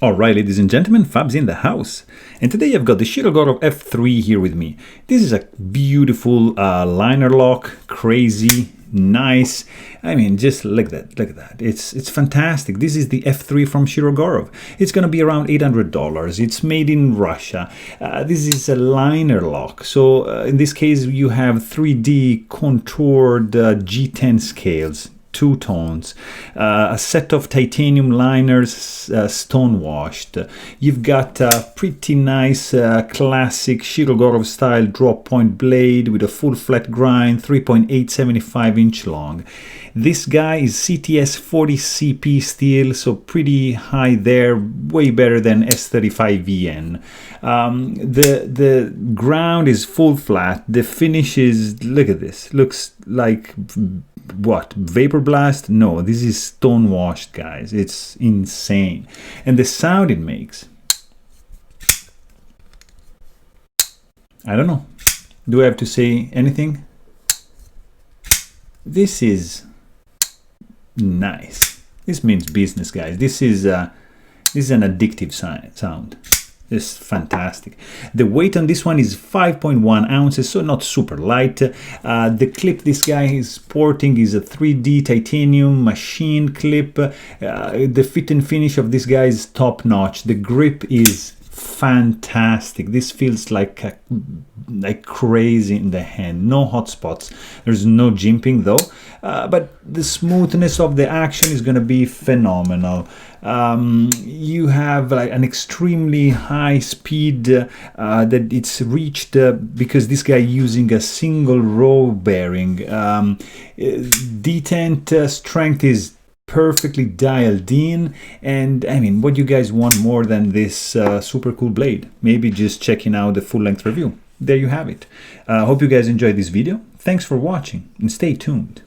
Alright, ladies and gentlemen, Fab's in the house. And today I've got the Shirogorov F3 here with me. This is a beautiful liner lock, crazy, nice. I mean, just look at that. It's fantastic. This is the F3 from Shirogorov. It's going to be around $800. It's made in Russia. This is a liner lock. So in this case, you have 3D contoured G10 scales. 2 tones, a set of titanium liners, stone washed. You've got a pretty nice classic Shirogorov style drop point blade with a full flat grind, 3.875 inch long. This guy is CTS 40 CP steel, so pretty high there, way better than S35VN. The ground is full flat. The finish is, look at this, looks like what, vapor blast? No, this is stone washed, guys. It's insane. And the sound it makes, I don't know, do I have to say anything? This is nice. This means business, guys. This is an addictive sound. It's fantastic. The weight on this one is 5.1 ounces, so not super light. The clip this guy is sporting is a 3D titanium machine clip. The fit and finish of this guy is top notch. The grip is fantastic. This feels like crazy in the hand. No hot spots. There's no jimping though, but the smoothness of the action is going to be phenomenal. You have like an extremely high speed that it's reached because this guy using a single row bearing. Detent strength is perfectly dialed in, and I mean, what do you guys want more than this super cool blade? Maybe just checking out the full-length review. There you have it. Hope you guys enjoyed this video. Thanks for watching and stay tuned.